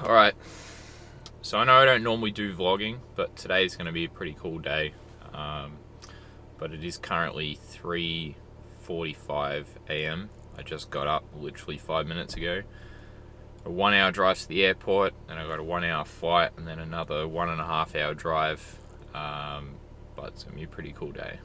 Alright, so I know I don't normally do vlogging, but today's going to be a pretty cool day. But it is currently 3:45 AM. I just got up literally 5 minutes ago. A 1 hour drive to the airport, then I got a 1 hour flight, and then another 1.5 hour drive. But it's going to be a pretty cool day.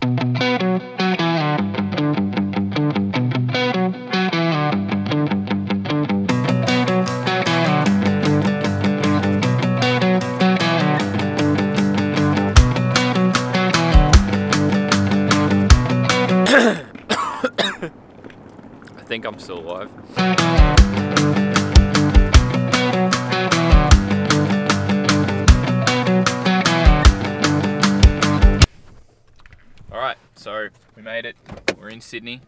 I think I'm still alive. Alright, so we made it. We're in Sydney.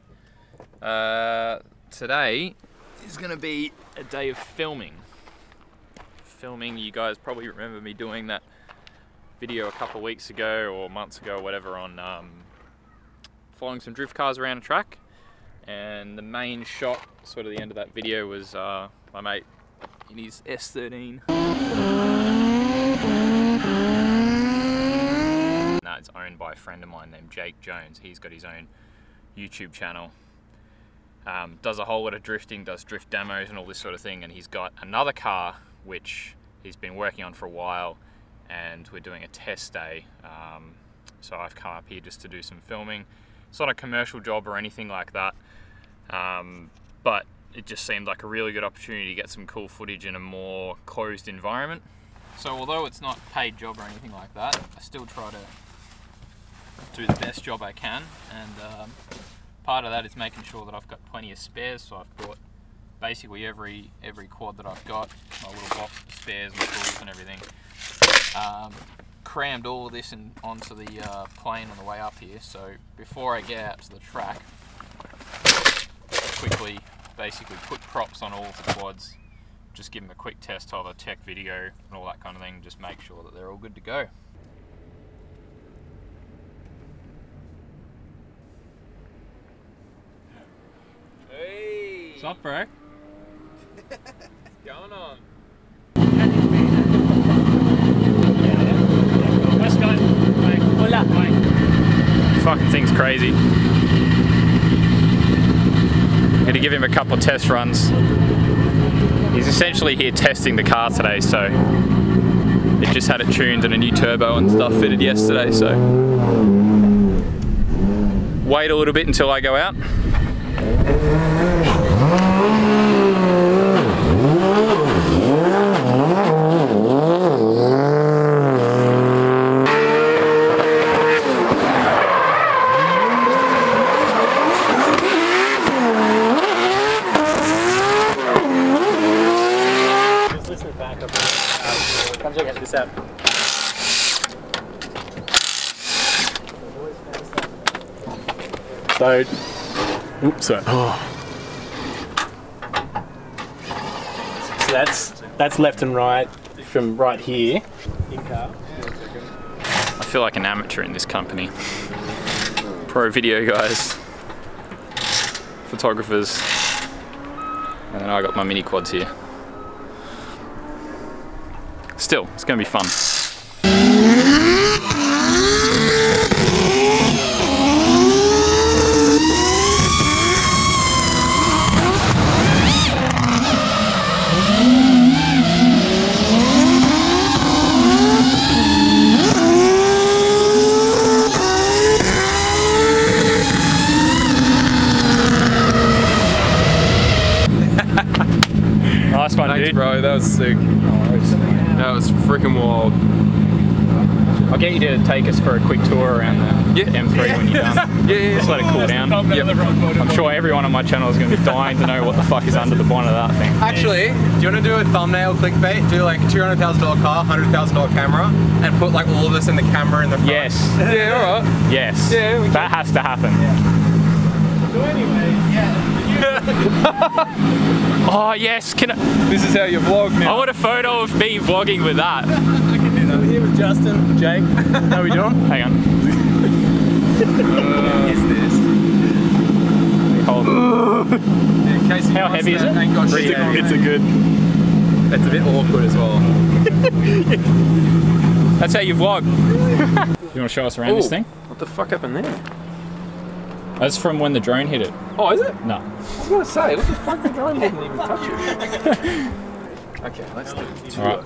Today is going to be a day of filming. You guys probably remember me doing that video a couple of weeks ago or months ago or whatever on following some drift cars around a track. And the main shot, sort of the end of that video, was my mate in his S13. Now it's owned by a friend of mine named Jake Jones. He's got his own YouTube channel. Does a whole lot of drifting, does drift demos and all this sort of thing. And he's got another car which he's been working on for a while, and we're doing a test day. So I've come up here just to do some filming. It's not a commercial job or anything like that, but it just seemed like a really good opportunity to get some cool footage in a more closed environment. So although it's not a paid job or anything like that, I still try to do the best job I can, and part of that is making sure that I've got plenty of spares. So I've brought basically every quad that I've got, my little box of spares and tools and everything. Crammed all of this onto the plane on the way up here, so before I get out to the track, quickly basically put props on all of the quads, just give them a quick test of a tech video and all that kind of thing, just make sure that they're all good to go. Hey! What's up, bro? What's going on? Fucking thing's crazy. I'm gonna give him a couple of test runs. He's essentially here testing the car today, so it just had it tuned and a new turbo and stuff fitted yesterday, so wait a little bit until I go out. Come check this out. So, oops, sorry. Oh. So that's left and right from right here. In car. I feel like an amateur in this company. Pro video guys, photographers, and then I got my mini quads here. Still, it's going to be fun. Nice one, Thanks, dude. bro, that was sick. That was freaking wild. I'll get you to take us for a quick tour around the M3 when you're done. Just let it cool down. I'm sure everyone on my channel is going to be dying to know what the fuck is under the bonnet of that thing. Actually, do you want to do a thumbnail clickbait? Do like a $200,000 car, $100,000 camera, and put like all of this in the camera in the front? Yes. Yeah, alright. Yes. Yeah, that has to happen. Yeah. So anyways, yeah. Oh yes, This is how you vlog now. I want a photo of me vlogging with that. I can do that. We're here with Justin, Jake. How are we doing? Hang on. What is this? Hold. In case How heavy is it? It's a good. It's a bit awkward as well. That's how you vlog. You want to show us around this thing? What the fuck happened there? That's from when the drone hit it. Oh, is it? No. I was gonna say, what the fuck, the drone didn't even touch it. Okay, let's do it. All right.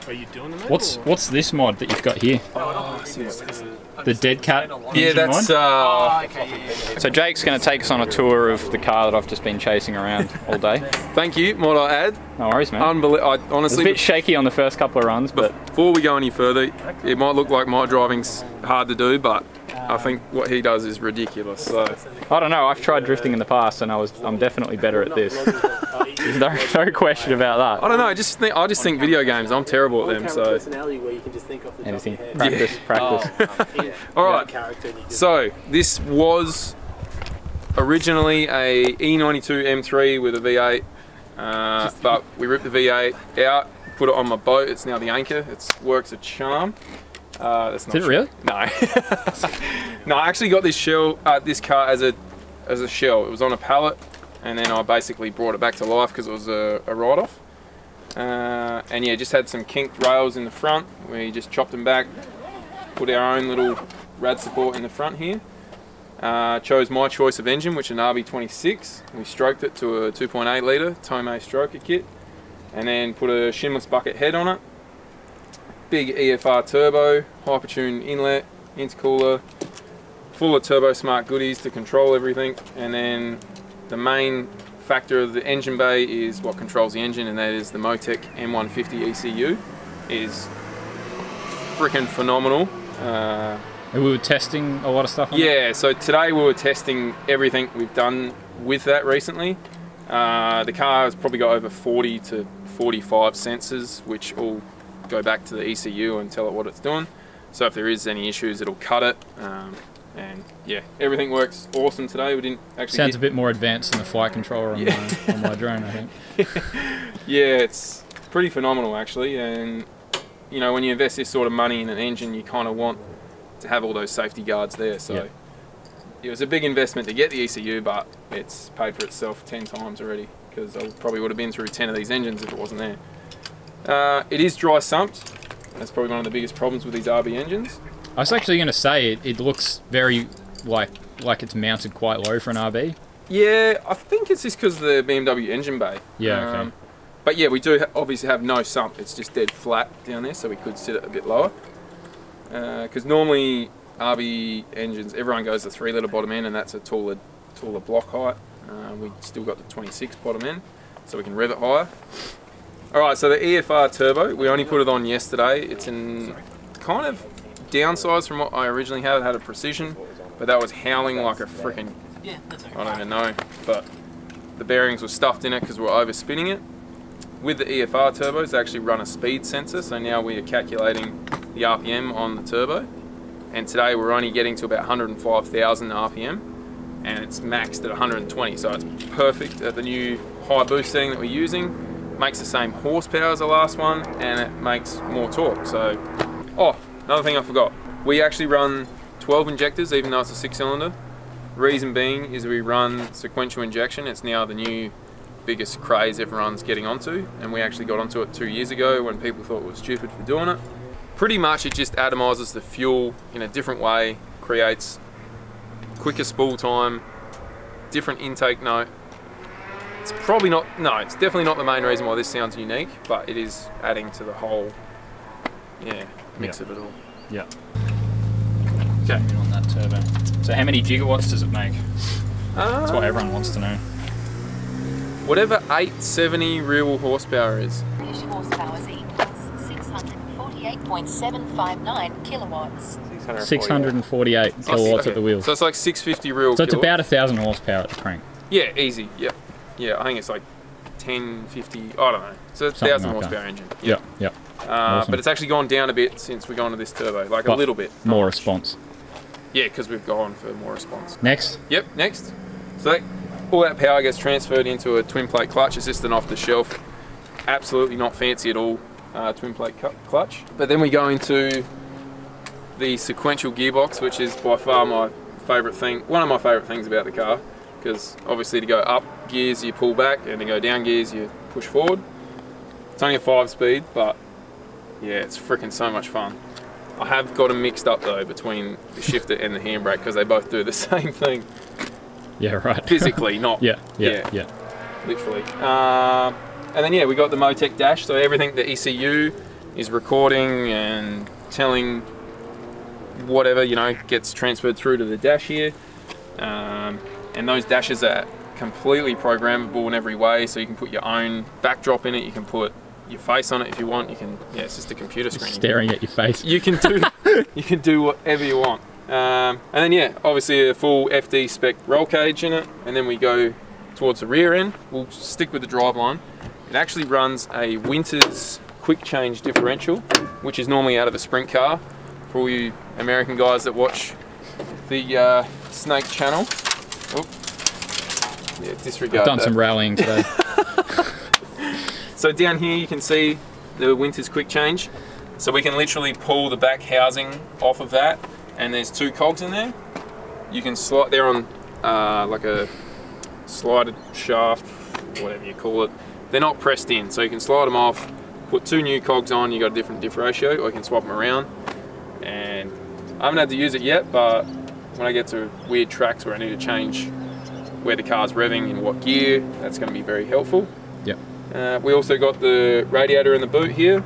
Are you doing the map? What's this mod that you've got here? Oh, seriously. The Dead Cat Yeah, engine that's mod? So Jake's going to take us on a tour of the car that I've just been chasing around all day. Thank you, might I add? No worries, man. Honestly, It's a bit shaky on the first couple of runs, but before we go any further, it might look like my driving's hard to do, but I think what he does is ridiculous. So I don't know. I've tried drifting in the past, and I'm definitely better at this. There's no question about that. I don't know. I just think video games. I'm terrible at them. So anything, practice. all right. So this was originally a E92 M3 with a V8, but we ripped the V8 out, put it on my boat. It's now the anchor. It works a charm. That's not Did it really? No. No, I actually got this car as a shell. It was on a pallet, and then I basically brought it back to life because it was a write-off. And yeah, just had some kinked rails in the front. We just chopped them back, put our own little rad support in the front here. Chose my choice of engine, which is an RB26. We stroked it to a 2.8 litre Tomei stroker kit, and then put a shimless bucket head on it. Big EFR turbo, Hypertune inlet, intercooler, full of turbo smart goodies to control everything. And then the main factor of the engine bay is what controls the engine, and that is the Motec M150 ECU. It is freaking phenomenal. We were testing a lot of stuff on Yeah, so today we were testing everything we've done with that recently. The car has probably got over 40 to 45 sensors, which all go back to the ECU and tell it what it's doing. So if there is any issues, it'll cut it. And yeah, everything works awesome today. We didn't actually Sounds a bit more advanced than the flight controller on, on my drone, I think. Yeah, it's pretty phenomenal actually. And you know, when you invest this sort of money in an engine, you kind of want to have all those safety guards there. So it was a big investment to get the ECU, but it's paid for itself 10 times already, because I probably would have been through 10 of these engines if it wasn't there. It is dry sumped. That's probably one of the biggest problems with these RB engines. I was actually going to say it looks very like it's mounted quite low for an RB. Yeah, I think it's just because of the BMW engine bay. Yeah, okay. But yeah, we do obviously have no sump. It's just dead flat down there, so we could sit it a bit lower. Because normally RB engines, everyone goes the 3 litre bottom end, and that's a taller block height. We still got the 26 bottom end, so we can rev it higher. Alright, so the EFR turbo, we only put it on yesterday. It's in kind of downsized from what I originally had. It had a precision, but that was howling like a freaking, I don't even know, but the bearings were stuffed in it because we're overspinning it. With the EFR turbos, they actually run a speed sensor, so now we are calculating the RPM on the turbo. And today we're only getting to about 105,000 RPM, and it's maxed at 120, so it's perfect at the new high boost setting that we're using. Makes the same horsepower as the last one, and it makes more torque. So, oh, another thing I forgot. We actually run 12 injectors, even though it's a 6-cylinder. Reason being is we run sequential injection. It's now the new biggest craze everyone's getting onto, and we actually got onto it 2 years ago when people thought it was stupid for doing it. Pretty much it just atomizes the fuel in a different way, creates quicker spool time, different intake note. It's probably not, no, it's definitely not the main reason why this sounds unique, but it is adding to the whole, mix of it all. Yeah. Okay. On that turbo. So how many gigawatts does it make? That's what everyone wants to know. Whatever 870 real horsepower is. British horsepower equals 648.759 kilowatts. 648 kilowatts at the wheels. So it's like 650 real. So it's about 1,000 horsepower at the crank. Yeah, easy. Yep. Yeah, I think it's like 1050. I don't know. So it's a 1,000 horsepower engine. Yep. Yep. Awesome. But it's actually gone down a bit since we've gone to this turbo, like a little bit. More response. Yeah, because we've gone for more response. Next. Yep. Next. So all that power gets transferred into a twin plate clutch. It's just an off the shelf, absolutely not fancy at all, twin plate clutch. But then we go into the sequential gearbox, which is by far my favourite thing, one of my favourite things about the car, because obviously to go up gears you pull back, and to go down gears you push forward. It's only a 5-speed, but yeah, it's freaking so much fun. I have got them mixed up though between the shifter and the handbrake because they both do the same thing. Yeah, right. Physically, not. Yeah. Literally. And then yeah, we got the Motec dash, so everything the ECU is recording and telling whatever, you know, gets transferred through to the dash here. And those dashes are completely programmable in every way, so you can put your own backdrop in it, you can put your face on it if you want, you can, yeah, it's just a computer screen. Staring at your face. You can do whatever you want. And then yeah, obviously a full FD spec roll cage in it, and then we go towards the rear end. We'll stick with the driveline. It actually runs a Winters quick change differential, which is normally out of a sprint car. For all you American guys that watch the Snake channel. Oh, yeah, disregard. I've done that. some rallying today. So down here you can see the Winters quick change. So we can literally pull the back housing off of that, and there's 2 cogs in there. You can slide, they're on like a slided shaft, whatever you call it. They're not pressed in, so you can slide them off, put 2 new cogs on, you got a different diff ratio, or you can swap them around. And I haven't had to use it yet, but when I get to weird tracks where I need to change where the car's revving in what gear, that's going to be very helpful. Yep. We also got the radiator in the boot here,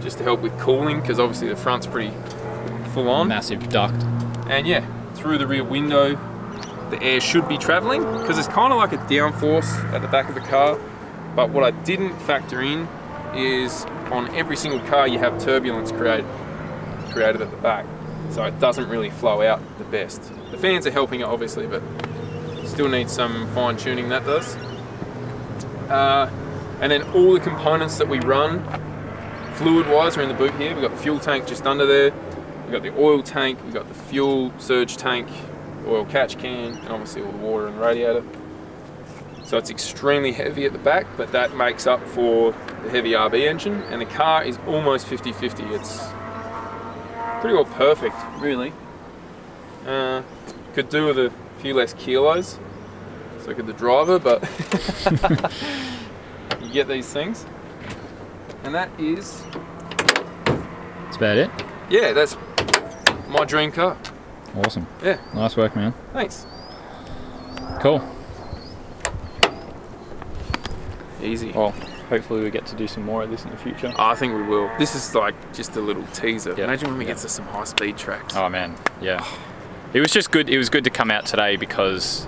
just to help with cooling, because obviously the front's pretty full on. Massive duct. And yeah, through the rear window, the air should be traveling, because it's kind of like a downforce at the back of the car. But what I didn't factor in is on every single car you have turbulence created at the back, so it doesn't really flow out the best. The fans are helping it obviously, but still needs some fine tuning, that does. And then all the components that we run fluid wise are in the boot here. We've got the fuel tank just under there, we've got the oil tank, we've got the fuel surge tank, oil catch can, and obviously all the water in the radiator. So it's extremely heavy at the back, but that makes up for the heavy RB engine, and the car is almost 50-50. It's pretty well perfect, really. Could do with a few less kilos, so could the driver, but you get these things. And that is... That's about it? Yeah, that's my dream car. Awesome. Yeah. Nice work, man. Thanks. Cool. Easy. Well, hopefully we get to do some more of this in the future. I think we will. This is like just a little teaser. Yep. Imagine when we get to some high speed tracks. Oh man, yeah. It was just good. It was good to come out today because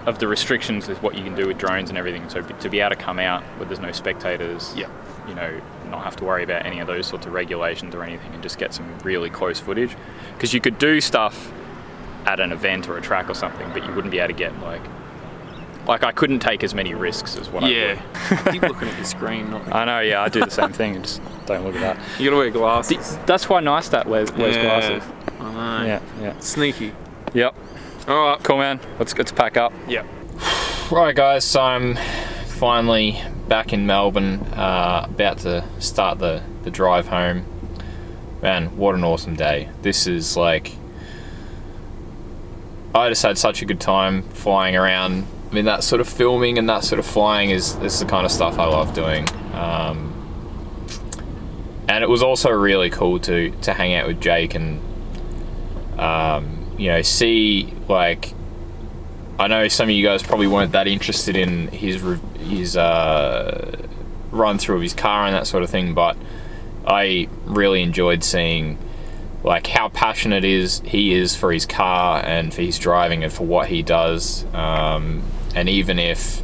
of the restrictions with what you can do with drones and everything. So to be able to come out where there's no spectators, yeah, you know, not have to worry about any of those sorts of regulations or anything, and just get some really close footage. Because you could do stuff at an event or a track or something, but you wouldn't be able to get like I couldn't take as many risks as what I would. Keep looking at your screen. Not I know, yeah, I do the same thing. And just don't look at that. You gotta wear glasses. That's why Neistat wears glasses. I know. Yeah. Sneaky. Yep. All right. Cool, man. Let's pack up. Yep. Right, guys. So I'm finally back in Melbourne, about to start the drive home. Man, what an awesome day. This is like... I just had such a good time flying around. I mean, that sort of filming and that sort of flying is the kind of stuff I love doing. And it was also really cool to hang out with Jake and you know, see, like, I know some of you guys probably weren't that interested in his run through of his car and that sort of thing, but I really enjoyed seeing like how passionate he is for his car and for his driving and for what he does. And even if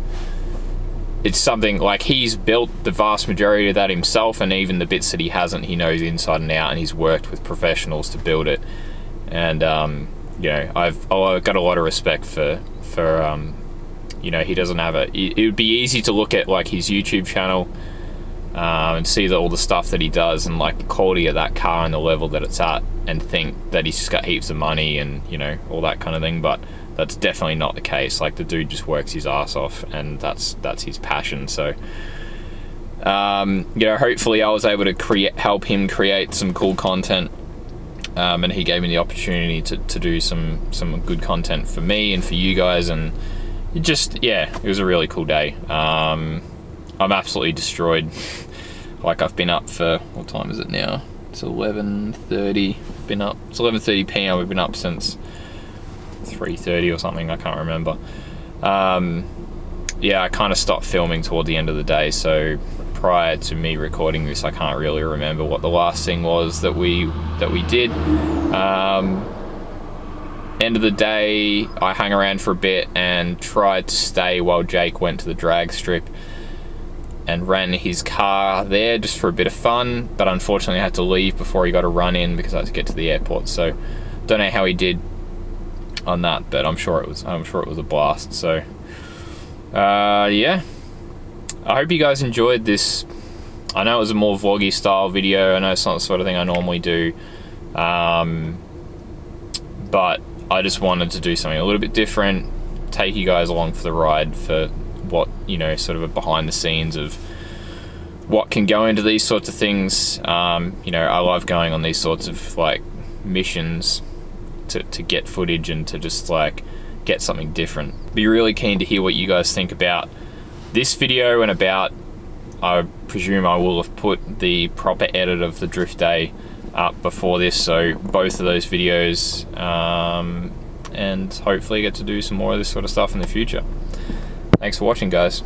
it's something like he's built the vast majority of that himself, and even the bits that he hasn't, he knows inside and out, and he's worked with professionals to build it. And you know, I've got a lot of respect for you know, he doesn't have it would be easy to look at like his YouTube channel and see all the stuff that he does and like the quality of that car and the level that it's at, and think that he's just got heaps of money and, you know, all that kind of thing. But that's definitely not the case. Like, the dude just works his ass off, and that's his passion. So you know, hopefully I was able to help him create some cool content, and he gave me the opportunity to do some good content for me and for you guys. And it was a really cool day. I'm absolutely destroyed. Like, I've been up for, what time is it now? It's 11:30. Been up. It's 11:30 p.m. We've been up since 3:30 or something. I can't remember. Yeah, I kind of stopped filming toward the end of the day, so prior to me recording this, I can't really remember what the last thing was that we did. End of the day, I hung around for a bit and tried to stay while Jake went to the drag strip and ran his car there just for a bit of fun, but unfortunately I had to leave before he got a run in because I had to get to the airport. So don't know how he did on that, but I'm sure it was a blast. So yeah, I hope you guys enjoyed this. I know it was a more vloggy style video. I know it's not the sort of thing I normally do, but I just wanted to do something a little bit different, take you guys along for the ride for what, you know, sort of a behind the scenes of what can go into these sorts of things. You know, I love going on these sorts of like missions to get footage and to just like get something different. Be really keen to hear what you guys think about this video and about, I presume I will have put the proper edit of the drift day up before this, so both of those videos, and hopefully get to do some more of this sort of stuff in the future. Thanks for watching, guys.